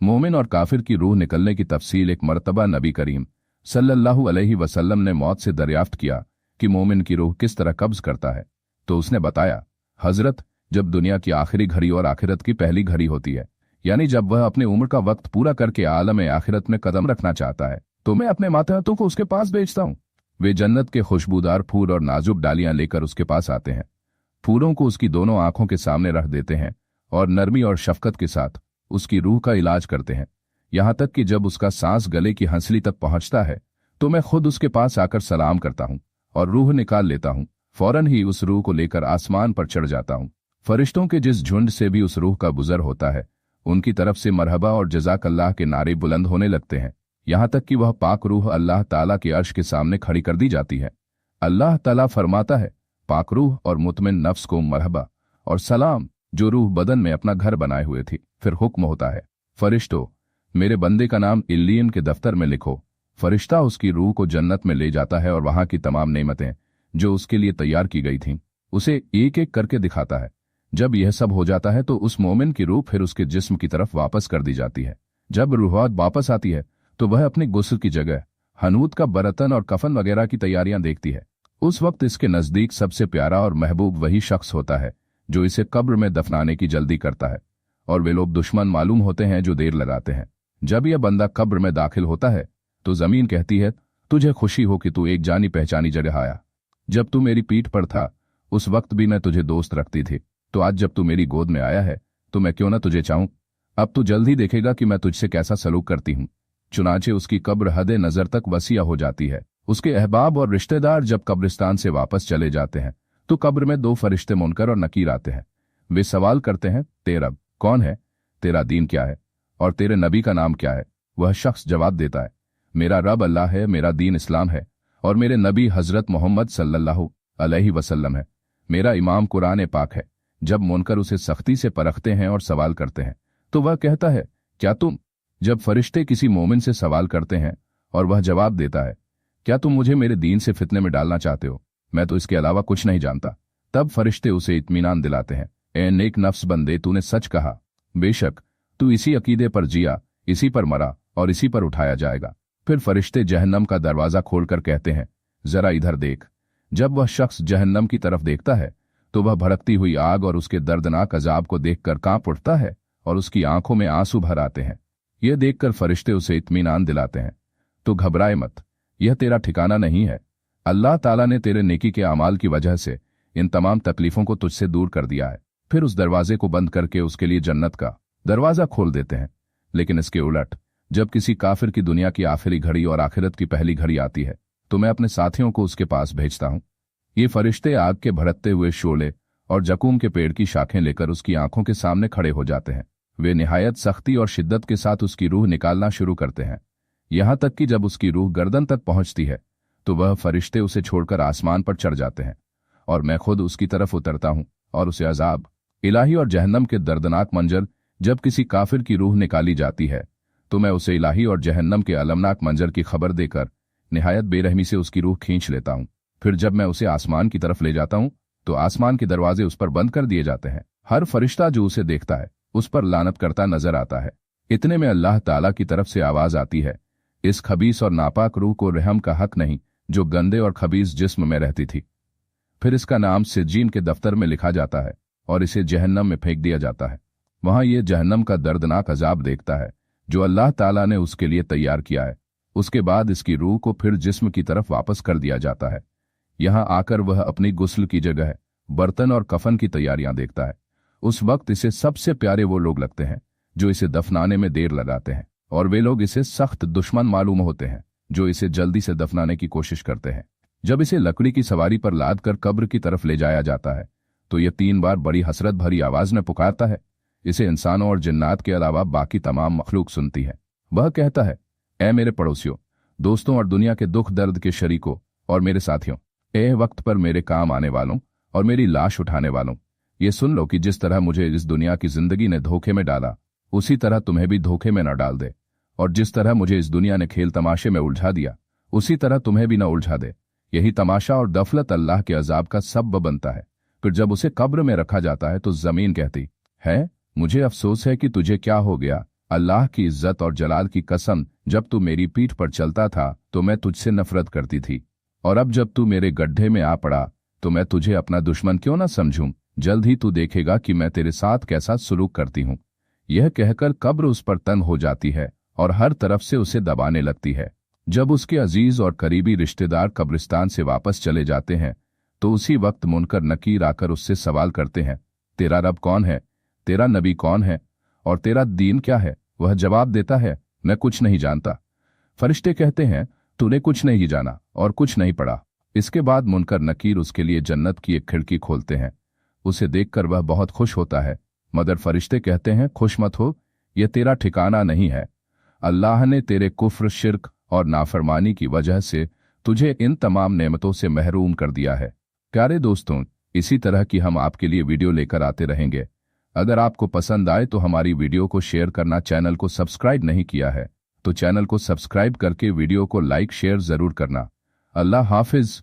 मोमिन और काफिर की रूह निकलने की तफसील एक मर्तबा नबी करीम सल्लल्लाहु अलैहि वसल्लम ने मौत से दरियाफ्त किया कि मोमिन की रूह किस तरह कब्ज करता है, तो उसने बताया, हजरत, जब दुनिया की आखिरी घड़ी और आखिरत की पहली घड़ी होती है, यानी जब वह अपने उम्र का वक्त पूरा करके आलम आखिरत में कदम रखना चाहता है, तो मैं अपने मातहतों को उसके पास भेजता हूँ। वे जन्नत के खुशबूदार फूल और नाजुक डालियां लेकर उसके पास आते हैं, फूलों को उसकी दोनों आंखों के सामने रख देते हैं और नरमी और शफकत के साथ उसकी रूह का इलाज करते हैं। यहां तक कि जब उसका सांस गले की हंसली तक पहुंचता है तो मैं खुद उसके पास आकर सलाम करता हूं और रूह निकाल लेता हूं। फौरन ही उस रूह को लेकर आसमान पर चढ़ जाता हूं। फरिश्तों के जिस झुंड से भी उस रूह का गुजर होता है, उनकी तरफ से मरहबा और जज़ाकल्लाह के नारे बुलंद होने लगते हैं, यहां तक कि वह पाक रूह अल्लाह ताला के अर्श के सामने खड़ी कर दी जाती है। अल्लाह ताला फरमाता है, पाक रूह और मुतमिन नफ्स को मरहबा और सलाम, जो रूह बदन में अपना घर बनाए हुए थी। फिर हुक्म होता है, फरिश्तों, मेरे बंदे का नाम इल्लीन के दफ्तर में लिखो। फरिश्ता उसकी रूह को जन्नत में ले जाता है और वहां की तमाम नेमतें जो उसके लिए तैयार की गई थीं उसे एक एक करके दिखाता है। जब यह सब हो जाता है तो उस मोमिन की रूह फिर उसके जिस्म की तरफ वापस कर दी जाती है। जब रूह वापस आती है तो वह अपने गुस्ल की जगह हनूत का बर्तन और कफन वगैरह की तैयारियां देखती है। उस वक्त इसके नजदीक सबसे प्यारा और महबूब वही शख्स होता है जो इसे कब्र में दफनाने की जल्दी करता है, और वे लोग दुश्मन मालूम होते हैं जो देर लगाते हैं। जब यह बंदा कब्र में दाखिल होता है तो जमीन कहती है, तुझे खुशी हो कि तू एक जानी पहचानी जगह आया। जब तू मेरी पीठ पर था उस वक्त भी मैं तुझे दोस्त रखती थी, तो आज जब तू मेरी गोद में आया है तो मैं क्यों ना तुझे चाहूं। अब तू जल्द ही देखेगा कि मैं तुझसे कैसा सलूक करती हूं। चुनाचे उसकी कब्र हदे नजर तक वसीया हो जाती है। उसके अहबाब और रिश्तेदार जब कब्रिस्तान से वापस चले जाते हैं तो कब्र में दो फरिश्ते मुनकर और नकीर आते हैं। वे सवाल करते हैं, तेरा रब कौन है, तेरा दीन क्या है और तेरे नबी का नाम क्या है। वह शख्स जवाब देता है, मेरा रब अल्लाह है, मेरा दीन इस्लाम है और मेरे नबी हजरत मोहम्मद सल्लल्लाहु अलैहि वसल्लम है। मेरा इमाम कुरान पाक है। जब मुनकर उसे सख्ती से परखते हैं और सवाल करते हैं तो वह कहता है, क्या तुम। जब फरिश्ते किसी मोमिन से सवाल करते हैं और वह जवाब देता है, क्या तुम मुझे मेरे दीन से फितने में डालना चाहते हो, मैं तो इसके अलावा कुछ नहीं जानता, तब फरिश्ते उसे इत्मीनान दिलाते हैं, ए नेक नफ्स बंदे, तूने सच कहा। बेशक तू इसी अकीदे पर जिया, इसी पर मरा और इसी पर उठाया जाएगा। फिर फरिश्ते जहन्नम का दरवाजा खोलकर कहते हैं, जरा इधर देख। जब वह शख्स जहन्नम की तरफ देखता है तो वह भड़कती हुई आग और उसके दर्दनाक अजाब को देखकर कांप उठता है और उसकी आंखों में आंसू भर आते हैं। यह देखकर फरिश्ते उसे इत्मीनान दिलाते हैं, तो घबराए मत, यह तेरा ठिकाना नहीं है। अल्लाह ताला ने तेरे नेकी के अमाल की वजह से इन तमाम तकलीफों को तुझसे दूर कर दिया है। फिर उस दरवाजे को बंद करके उसके लिए जन्नत का दरवाजा खोल देते हैं। लेकिन इसके उलट जब किसी काफिर की दुनिया की आखिरी घड़ी और आखिरत की पहली घड़ी आती है तो मैं अपने साथियों को उसके पास भेजता हूं। ये फरिश्ते आग के भड़कते हुए शोले और जकूम के पेड़ की शाखें लेकर उसकी आंखों के सामने खड़े हो जाते हैं। वे निहायत सख्ती और शिद्दत के साथ उसकी रूह निकालना शुरू करते हैं, यहां तक कि जब उसकी रूह गर्दन तक पहुंचती है तो वह फरिश्ते उसे छोड़कर आसमान पर चढ़ जाते हैं और मैं खुद उसकी तरफ उतरता हूं और उसे अजाब इलाही और जहन्नम के दर्दनाक मंजर, जब किसी काफिर की रूह निकाली जाती है तो मैं उसे इलाही और जहन्नम के अलमनाक मंजर की खबर देकर निहायत बेरहमी से उसकी रूह खींच लेता हूं। फिर जब मैं उसे आसमान की तरफ ले जाता हूं तो आसमान के दरवाजे उस पर बंद कर दिए जाते हैं। हर फरिश्ता जो उसे देखता है उस पर लानत करता नजर आता है। इतने में अल्लाह ताला की तरफ से आवाज आती है, इस खबीस और नापाक रूह को रहम का हक नहीं जो गंदे और खबीस जिस्म में रहती थी। फिर इसका नाम सिज्जीन के दफ्तर में लिखा जाता है और इसे जहन्नम में फेंक दिया जाता है। वहां यह जहन्नम का दर्दनाक अजाब देखता है जो अल्लाह ताला ने उसके लिए तैयार किया है। उसके बाद इसकी रूह को फिर जिस्म की तरफ वापस कर दिया जाता है। यहां आकर वह अपनी गुस्ल की जगह बर्तन और कफन की तैयारियां देखता है। उस वक्त इसे सबसे प्यारे वो लोग लगते हैं जो इसे दफनाने में देर लगाते हैं, और वे लोग इसे सख्त दुश्मन मालूम होते हैं जो इसे जल्दी से दफनाने की कोशिश करते हैं। जब इसे लकड़ी की सवारी पर लाद कर कब्र की तरफ ले जाया जाता है तो यह 3 बार बड़ी हसरत भरी आवाज में पुकारता है। इसे इंसानों और जिन्नात के अलावा बाकी तमाम मखलूक सुनती है। वह कहता है, ए मेरे पड़ोसियों, दोस्तों और दुनिया के दुख दर्द के शरीकों और मेरे साथियों, ए वक्त पर मेरे काम आने वालों और मेरी लाश उठाने वालों, ये सुन लो कि जिस तरह मुझे इस दुनिया की जिंदगी ने धोखे में डाला उसी तरह तुम्हें भी धोखे में न डाल दे, और जिस तरह मुझे इस दुनिया ने खेल तमाशे में उलझा दिया उसी तरह तुम्हें भी न उलझा दे। यही तमाशा और दफलत अल्लाह के अजाब का सबब बनता है। फिर जब उसे कब्र में रखा जाता है तो जमीन कहती है, मुझे अफसोस है कि तुझे क्या हो गया, अल्लाह की इज्जत और जलाल की कसम, जब तू मेरी पीठ पर चलता था तो मैं तुझसे नफरत करती थी, और अब जब तू मेरे गड्ढे में आ पड़ा तो मैं तुझे अपना दुश्मन क्यों ना समझूं। जल्द ही तू देखेगा कि मैं तेरे साथ कैसा सलूक करती हूं। यह कहकर कब्र उस पर तंग हो जाती है और हर तरफ से उसे दबाने लगती है। जब उसके अजीज और करीबी रिश्तेदार कब्रिस्तान से वापस चले जाते हैं तो उसी वक्त मुनकर नकीर आकर उससे सवाल करते हैं, तेरा रब कौन है, तेरा नबी कौन है और तेरा दीन क्या है। वह जवाब देता है, मैं कुछ नहीं जानता। फरिश्ते कहते हैं, तूने कुछ नहीं जाना और कुछ नहीं पढ़ा। इसके बाद मुनकर नकीर उसके लिए जन्नत की एक खिड़की खोलते हैं। उसे देखकर वह बहुत खुश होता है, मगर फरिश्ते कहते हैं, खुश मत हो, यह तेरा ठिकाना नहीं है। अल्लाह ने तेरे कुफ्र, शिर्क और नाफरमानी की वजह से तुझे इन तमाम नेमतों से महरूम कर दिया है। प्यारे दोस्तों, इसी तरह की हम आपके लिए वीडियो लेकर आते रहेंगे। अगर आपको पसंद आए तो हमारी वीडियो को शेयर करना, चैनल को सब्सक्राइब नहीं किया है तो चैनल को सब्सक्राइब करके वीडियो को लाइक शेयर जरूर करना। अल्लाह हाफिज।